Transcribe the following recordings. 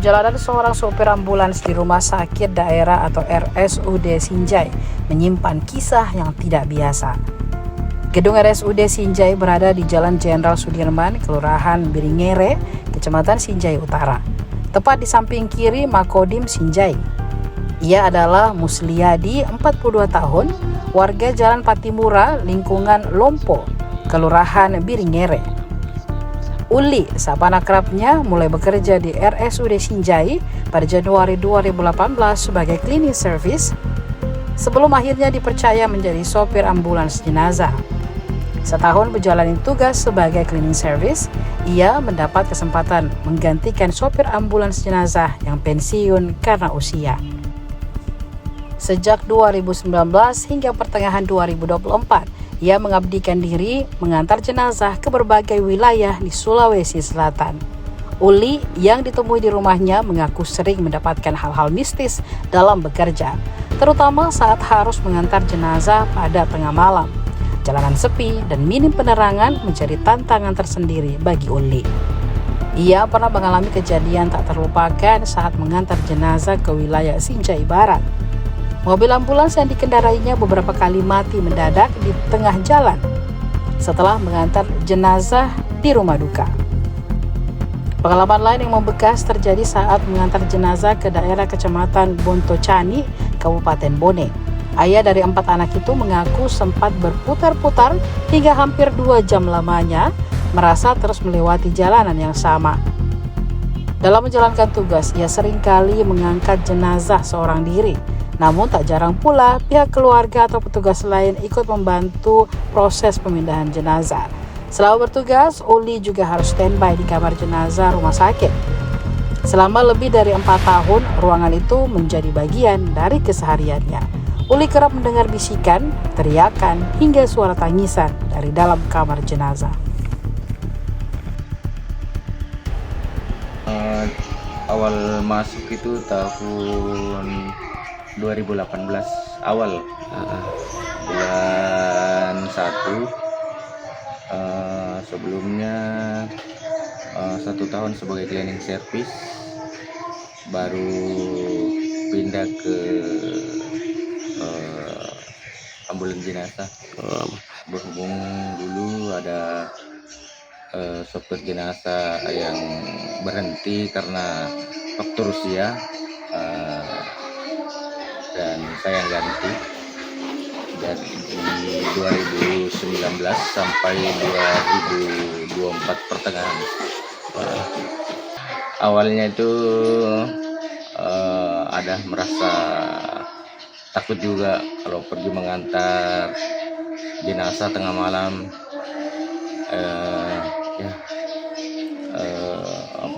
Perjalanan seorang sopir ambulans di rumah sakit daerah atau RSUD Sinjai menyimpan kisah yang tidak biasa. Gedung RSUD Sinjai berada di Jalan Jenderal Sudirman, Kelurahan Biringere, Kecamatan Sinjai Utara, tepat di samping kiri Makodim Sinjai. Ia adalah Musliadi, 42 tahun, warga Jalan Patimura, lingkungan Lompo, Kelurahan Biringere. Uli, sapaan akrabnya, mulai bekerja di RSUD Sinjai pada Januari 2018 sebagai cleaning service sebelum akhirnya dipercaya menjadi sopir ambulans jenazah. Setahun menjalani tugas sebagai cleaning service, ia mendapat kesempatan menggantikan sopir ambulans jenazah yang pensiun karena usia. Sejak 2019 hingga pertengahan 2024, ia mengabdikan diri mengantar jenazah ke berbagai wilayah di Sulawesi Selatan. Uli yang ditemui di rumahnya mengaku sering mendapatkan hal-hal mistis dalam bekerja, terutama saat harus mengantar jenazah pada tengah malam. Jalanan sepi dan minim penerangan menjadi tantangan tersendiri bagi Uli. Ia pernah mengalami kejadian tak terlupakan saat mengantar jenazah ke wilayah Sinjai Barat. Mobil ambulans yang dikendarainya beberapa kali mati mendadak di tengah jalan setelah mengantar jenazah di rumah duka. Pengalaman lain yang membekas terjadi saat mengantar jenazah ke daerah Kecamatan Bontocani, Kabupaten Bone. Ayah dari 4 anak itu mengaku sempat berputar-putar hingga hampir 2 jam lamanya, merasa terus melewati jalanan yang sama. Dalam menjalankan tugas, ia seringkali mengangkat jenazah seorang diri. Namun tak jarang pula pihak keluarga atau petugas lain ikut membantu proses pemindahan jenazah. Selama bertugas, Uli juga harus standby di kamar jenazah rumah sakit. Selama lebih dari 4 tahun, ruangan itu menjadi bagian dari kesehariannya. Uli kerap mendengar bisikan, teriakan, hingga suara tangisan dari dalam kamar jenazah. Awal masuk itu tahun 2018 awal, bulan 1. Sebelumnya 1 tahun sebagai cleaning service, baru pindah ke ambulans jenazah. Berhubung dulu ada sopir jenazah yang berhenti karena faktor usia, dan saya ganti dari 2019 sampai 2024 pertengahan. Awalnya itu ada merasa takut juga kalau pergi mengantar jenazah tengah malam.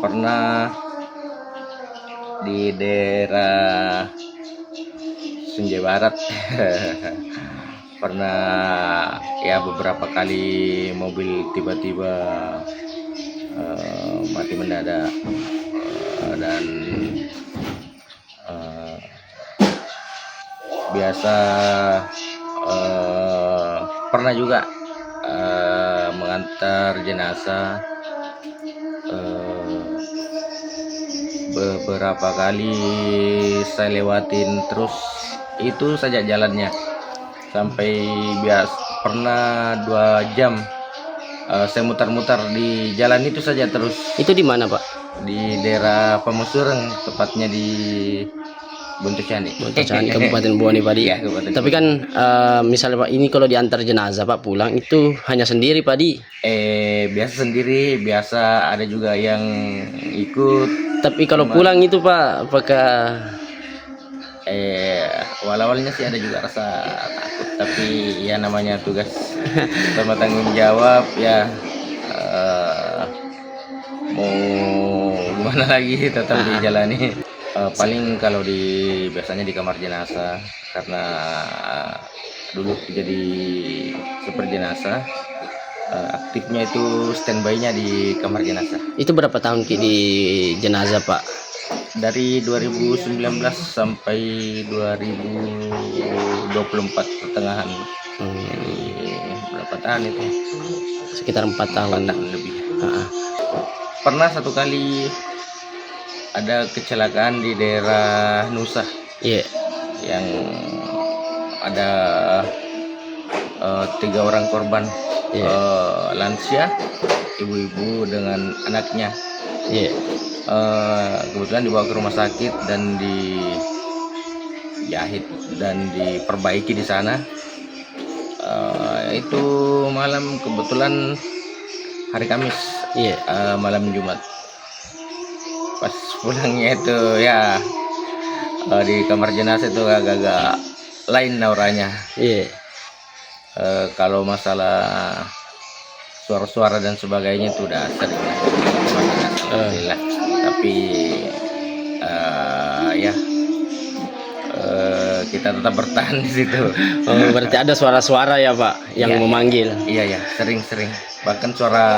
Pernah di daerah Sinjai Barat pernah ya beberapa kali mobil tiba-tiba mati mendadak, dan biasa pernah juga mengantar jenazah beberapa kali saya lewatin terus itu saja jalannya, sampai pernah 2 jam saya mutar-mutar di jalan itu saja terus. Itu di mana, Pak? Di daerah Pamusureng, tepatnya di Bontocani, Kabupaten Bone, Pak. Ya, Tapi kan misalnya Pak, ini kalau diantar jenazah Pak pulang itu hanya sendiri, Pak Di? Biasa sendiri, biasa ada juga yang ikut. Tapi kalau pulang itu Pak, apakah awal-awalnya sih ada juga rasa takut, tapi ya namanya tugas sama tanggung jawab ya, mau gimana lagi, tetap dijalani. Paling kalau biasanya di kamar jenazah, karena dulu jadi super jenazah, aktifnya itu standby-nya di kamar jenazah. itu berapa tahun di jenazah, Pak? Dari 2019 sampai 2024 pertengahan. Jadi berapa tahun itu? Sekitar 4 tahun. 4 tahun lebih. Pernah satu kali ada kecelakaan di daerah Nusa Iya. yang ada 3 orang korban, Iya. lansia, ibu-ibu dengan anaknya. Iya. Kebetulan dibawa ke rumah sakit dan dijahit dan diperbaiki di sana. Itu malam, kebetulan hari Kamis, Iya. malam Jumat. Pas pulangnya itu ya di kamar jenazah itu agak-agak lain auranya. Iya. Kalau masalah suara-suara dan sebagainya itu udah sering, alhamdulillah. Tapi ya kita tetap bertahan di situ. Oh, berarti ada suara-suara ya Pak yang Iya, memanggil. Iya ya, sering-sering. Bahkan suara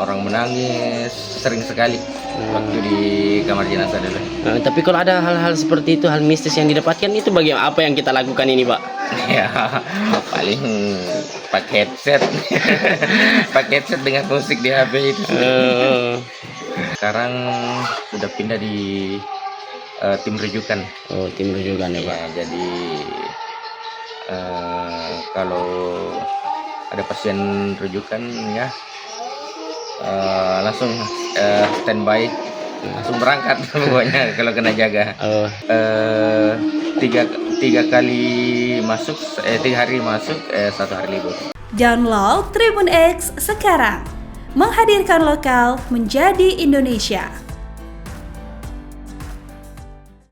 orang menangis sering sekali waktu di kamar jenazah dulu. Tapi kalau ada hal-hal seperti itu, hal mistis yang didapatkan itu bagaimana, apa yang kita lakukan ini Pak? Ya paling pakai headset, pakai headset dengan musik di HP itu. Sekarang sudah pindah di tim rujukan. Oh, tim rujukan ya Pak. Ya, jadi kalau ada pasien rujukan ya langsung standby, langsung berangkat pokoknya kalau kena jaga. Oh. Tiga kali masuk, 3 hari masuk, 1 hari libur. Download Tribun X sekarang, menghadirkan lokal menjadi Indonesia.